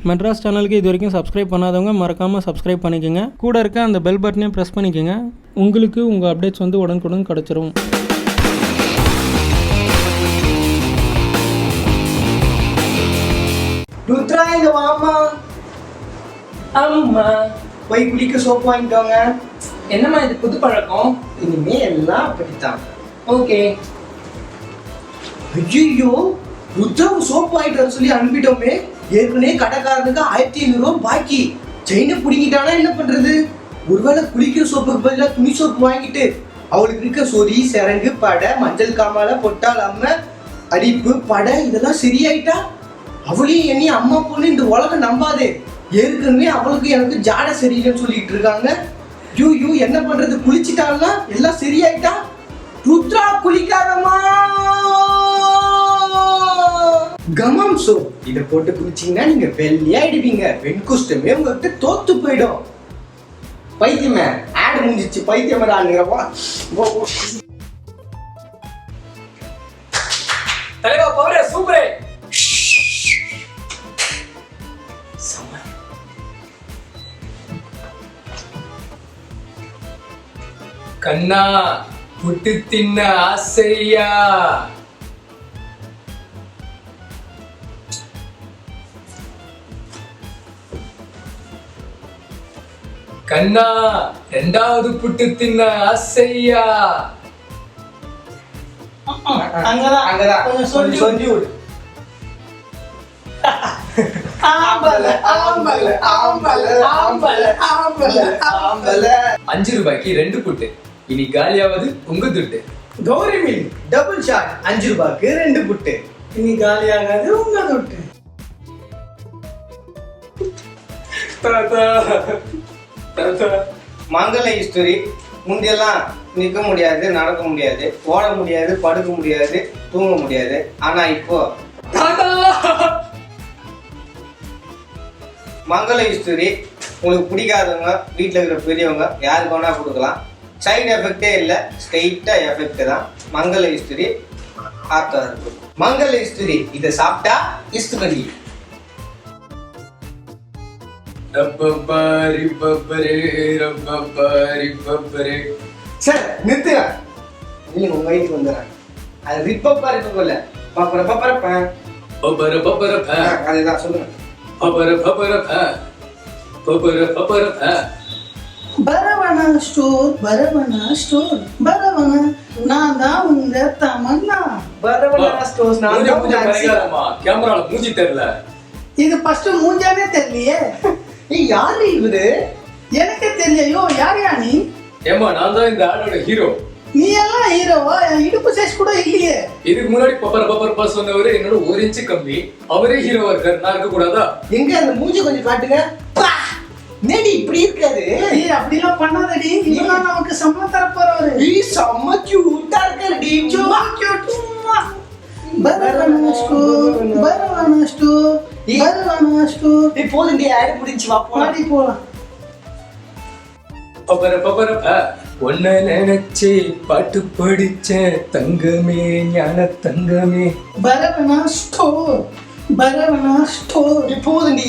மெட்ராஸ் சேனலுக்கு இது வரைக்கும் சப்ஸ்கிரைப் பண்ணாதவங்க மறக்காமல் சப்ஸ்கிரைப் பண்ணிக்கோங்க. கூட இருக்க அந்த பெல் பட்டனையும் ப்ரெஸ் பண்ணிக்கோங்க. உங்களுக்கு உங்கள் அப்டேட்ஸ் வந்து உடனுக்குடன் கிடச்சிரும். ருத்ரா இங்க வாமா. ஆமா, போய் குளிக்க சோப்பு வாங்கிக்கோங்க. என்னம்மா இது புது பழக்கம்? இனிமே எல்லாம் அப்படித்தான். ஓகே. ஐயோ, ருத்ராவை சோப்பு வாங்கிட்டு வர சொல்லி அனுப்பிட்டோமே. ஏற்கனவே கடைக்காரனுக்கு 1500 ரூபா பாக்கி. செயினை பிடிங்கிட்டானா என்ன பண்றது? ஒருவேளை குளிக்கிற சோப்புக்கு பதிலாக துணி சோப்பு வாங்கிட்டு அவளுக்கு இருக்க சொறி, சிறங்கு, படை, மஞ்சள் காமால, பொட்டால் அம்மை, அரிப்பு, படை இதெல்லாம் சரியாயிட்டா அவளையும் என்னைய அம்மா பொண்ணு இந்த உலகம் நம்பாதே. ஏற்கனவே அவளுக்கு எனக்கு ஜாட சரியில்லைன்னு சொல்லிட்டு இருக்காங்க. யூ என்ன பண்றது? குளிச்சுட்டாள்னா எல்லாம் சரியாயிட்டா. ருத்ரா குளிக்காதம்மா. கமம் சோப் இதை போட்டு குளிச்சிங்கன்னா நீங்க வெள்ளையாயிடுவீங்க. வெண்குஷ்டமே உங்ககிட்ட தோத்து போயிடும். பைத்தியமே ஆடு முடிஞ்சிச்சு. பைத்தியமடாங்கிறப்பா தலைவா பவரே சூப்பரே. கண்ணா புட்டு தின்ன ஆசையா? கண்ணா ரெண்டாவது புட்டு தின்ன ஆசையா? அங்கதான் சொல்லி விடு. ஆம்பல ஆம்பல ஆம்பல ஆம்பல ஆம்பல ஆம்பல. 5 ரூபாய்க்கு 2 புட்டு. இனி காலியாவது உங்க துட்டு. கௌரி மில் டபுள் ஷாட் 5 ரூபாய்க்கு 2 புட்டு. இனி காலியாகாது உங்க துட்டு. மங்கள ஹிஸ்டரி. முந்தியெல்லாம் நிற்க முடியாது, நடக்க முடியாது, ஓட முடியாது, படுக்க முடியாது, தூங்க முடியாது. ஆனா இப்போ மங்கள ஹிஸ்டரி உங்களுக்கு பிடிக்காதவங்க, வீட்டில் இருக்கிற பெரியவங்க யாருக்கு வேணா கொடுக்கலாம். சைடு எஃபெக்டே இல்லை, ஸ்ட்ரெயிட்டா எஃபெக்ட் தான். மங்கள ஹிஸ்டரி ஆத்தா இருக்கு. மங்கள ஹிஸ்டரி இதை சாப்பிட்டா இஸ்துமதி. சார் நிறுத்துங்க. நீங்க உங்க வயிற்றுக்கு வந்துடுறேன். அது ரிப்பப்பா இருக்குல்ல, அதுதான் சொல்லுங்க. பரவனா ஸ்டோர், பரவனா ஸ்டோர், பரவனா. நான் தான் உங்க தமன்னா. பரவனா ஸ்டோர்ஸ். நான் கேமரால மூஞ்சி தெரியல. இது ஃபர்ஸ்ட் மூஞ்சானே தெரியலையே. ஏய் யாரு இவரு? எனக்கே தெரியலையோ. யாரையா நீ? ஏமா நான் தான் இந்த ஆடோட ஹீரோ. நீ எல்லாம் ஹீரோவா? என் இடுப்பு சைஸ் கூட இல்லையே. இதுக்கு முன்னாடி பப்பர் பாஸ் சொன்னவரு என்னோட 1 இன்ச் கம்மி. அவரே ஹீரோவா இருக்காரு, நான் இருக்க கூடாதா? எங்க அந்த மூஞ்சி கொஞ்சம் காட்டுங்க. நேடி இப்படி இருக்காது. ஏய் அப்படிலாம் பண்ணாதடி. இவன் நமக்கு சம்ம தர போறவரு. ஏய் செம்ம கியூட்டா இருக்காருடி. சும்மா கியூட். பரவனா ஸ்டோர், பரவனா ஸ்டோர், பரவனா ஸ்டோர். நீ போதுண்டி ஆடு முடிஞ்சு வா பாடி போலாம். ஒன்ன நினைச்சே பாட்டு படிச்ச தங்கமே, ஞான தங்கமே. பரவனா ஸ்டோர், பரவனா ஸ்டோர். நீ போதுண்டி.